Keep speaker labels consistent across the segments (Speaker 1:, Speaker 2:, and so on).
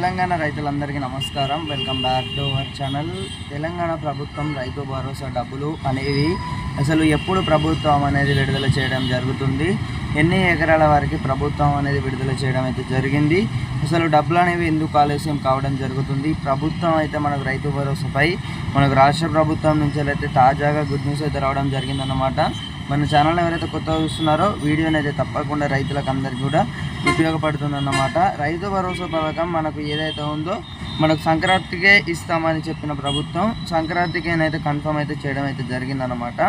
Speaker 1: తెలంగాణ రైతులందరికీ నమస్కారం. Welcome back to our channel. Telangana ప్రభుత్వం రైతు భరోసా డబ్బులు అనేవి అసలు ఎప్పుడు ప్రభుత్వం అనేది విడుదల చేయడం జరుగుతుంది, ఎన్ని ఎకరాల వారికి ప్రభుత్వం అనేది విడుదల చేయడం అయితే జరిగింది, అసలు డబ్బులు అనేవి ఎందుకు ఆలస్యం కావడం జరుగుతుంది, ప్రభుత్వం అయితే మనకు రైతు భరోసాపై మనకు రాష్ట్ర ప్రభుత్వం నుంచి అయితే తాజాగా గుడ్ న్యూస్ అయితే రావడం జరిగిందన్నమాట. మన ఛానల్ ఎవరైతే కొత్తగా చూస్తున్నారో వీడియోని అయితే తప్పకుండా రైతులకు అందరికీ కూడా ఉపయోగపడుతుందన్నమాట. రైతు భరోసా పథకం మనకు ఏదైతే ఉందో మనకు సంక్రాంతికే ఇస్తామని చెప్పిన ప్రభుత్వం సంక్రాంతికేనైతే కన్ఫర్మ్ అయితే చేయడం అయితే జరిగిందన్నమాట.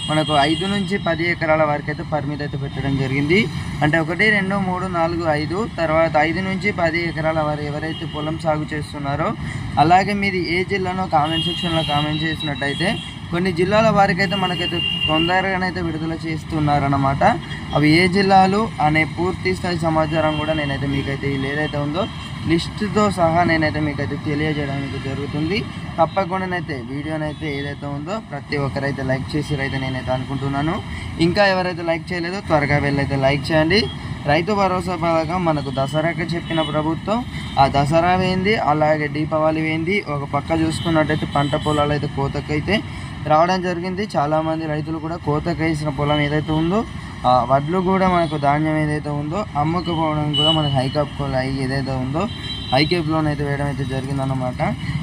Speaker 1: మనకు 5 నుంచి 10 ఎకరాల వరకు అయితే పరిమితి అయితే పెట్టడం జరిగింది. అంటే 1, 2, 3, 4, 5 తర్వాత 5 నుంచి 10 ఎకరాల వారు ఎవరైతే పొలం సాగు చేస్తున్నారో, అలాగే మీది ఏ జిల్లానో కామెంట్ సెక్షన్లో కామెంట్ చేసినట్టయితే కొన్ని జిల్లాల వారికి అయితే మనకైతే తొందరగానైతే విడుదల చేస్తున్నారన్నమాట. అవి ఏ జిల్లాలు అనే పూర్తి స్థాయి సమాచారం కూడా నేనైతే మీకైతే ఏదైతే ఉందో లిస్టుతో సహా నేనైతే మీకైతే తెలియజేయడానికి జరుగుతుంది. తప్పకుండానైతే వీడియోనైతే ఏదైతే ఉందో ప్రతి ఒక్కరైతే లైక్ చేసిరైతే నేనైతే అనుకుంటున్నాను. ఇంకా ఎవరైతే లైక్ చేయలేదో త్వరగా వెళ్ళైతే లైక్ చేయండి. రైతు భరోసా పథకం మనకు దసరాకి చెప్పిన ప్రభుత్వం, ఆ దసరా వేయింది, అలాగే దీపావళి వేయింది. ఒక పక్క చూసుకున్నట్టయితే పంట పొలాలు అయితే కోతకైతే రావడం జరిగింది. చాలామంది రైతులు కూడా కోతకు వేసిన పొలం ఏదైతే ఉందో ఆ వడ్లు కూడా మనకు ధాన్యం ఏదైతే ఉందో అమ్ముకుపోవడం కూడా మనకు ఏదైతే ఉందో హైకేప్ లోన్ అయితే వేయడం అయితే జరిగిందన్నమాట.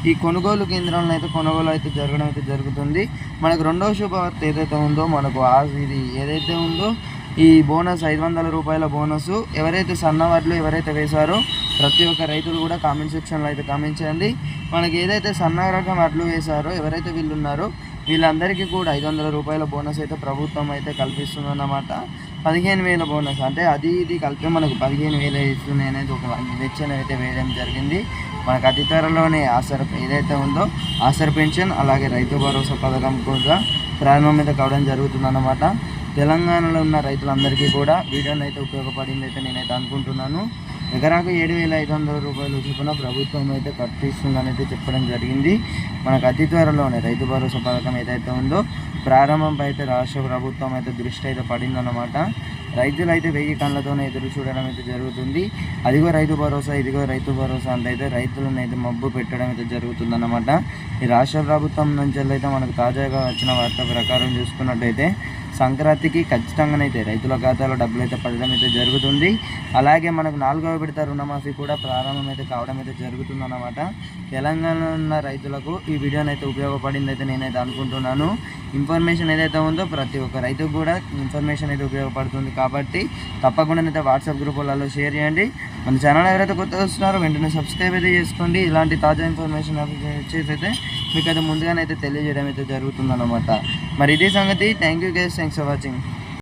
Speaker 1: ఈ కొనుగోలు కేంద్రంలో అయితే కొనుగోలు అయితే జరగడం అయితే జరుగుతుంది. మనకు రెండవ శుభవార్త ఏదైతే ఉందో మనకు ఇది ఏదైతే ఉందో ఈ బోనస్ 500 రూపాయల బోనస్ ఎవరైతే సన్న వడ్లు ఎవరైతే వేశారో ప్రతి ఒక్క రైతులు కూడా కామెంట్ సెక్షన్లో అయితే కామెంట్ చేయండి. మనకి ఏదైతే సన్న రకం వడ్లు వేశారో ఎవరైతే వీళ్ళు ఉన్నారో వీళ్ళందరికీ కూడా 500 రూపాయల బోనస్ అయితే ప్రభుత్వం అయితే కల్పిస్తుందన్నమాట. 15,000 బోనస్ అంటే అది ఇది కలిపి మనకు 15,000 ఇస్తుంది అనేది ఒక వెచ్చన అయితే వేయడం జరిగింది. మనకు అతి త్వరలోనే ఏదైతే ఉందో ఆసర పెన్షన్ అలాగే రైతు భరోసా పథకం కూడా ప్రారంభం అయితే కావడం జరుగుతుందన్నమాట. తెలంగాణలో ఉన్న రైతులందరికీ కూడా వీడియోని అయితే ఉపయోగపడింది అయితే నేనైతే అనుకుంటున్నాను. ఎకరాకు 7,500 రూపాయలు చొప్పున ప్రభుత్వం అయితే కట్టిస్తుందని అయితే చెప్పడం జరిగింది. మనకు అతి త్వరలోనే రైతు భరోసా పథకం ఏదైతే ఉందో ప్రారంభంపై అయితే రాష్ట్ర ప్రభుత్వం అయితే దృష్టి అయితే పడిందన్నమాట. రైతులు అయితే 1000 కళ్ళతోనే ఎదురు చూడడం అయితే జరుగుతుంది. అదిగో రైతు భరోసా ఇదిగో రైతు భరోసా అంటే అయితే రైతులను అయితే మబ్బు పెట్టడం అయితే జరుగుతుందన్నమాట. ఈ రాష్ట్ర ప్రభుత్వం నుంచి అయితే మనకు తాజాగా వచ్చిన వార్త ప్రకారం చూసుకున్నట్టయితే సంక్రాంతికి ఖచ్చితంగానైతే రైతుల ఖాతాలో డబ్బులు అయితే పడడం అయితే జరుగుతుంది. అలాగే మనకు 4వ విడత రుణమాఫీ కూడా ప్రారంభం అయితే కావడం అయితే జరుగుతుందన్నమాట. తెలంగాణలో ఉన్న రైతులకు ఈ వీడియోని అయితే ఉపయోగపడింది అయితే నేనైతే అనుకుంటున్నాను. ఇన్ఫర్మేషన్ ఏదైతే ఉందో ప్రతి ఒక్క రైతుకు కూడా ఇన్ఫర్మేషన్ అయితే ఉపయోగపడుతుంది కాబట్టి తప్పకుండా అయితే వాట్సాప్ గ్రూపులలో షేర్ చేయండి. మన ఛానల్ ఎవరైతే కొత్తగా వస్తున్నారో వెంటనే సబ్స్క్రైబ్ అయితే చేసుకోండి. ఇలాంటి తాజా ఇన్ఫర్మేషన్ వచ్చేసి అయితే మీకు అయితే ముందుగానే అయితే తెలియజేయడం అయితే జరుగుతుందన్నమాట. మరి ఇదే సంగతి. Thank you guys, thanks for watching.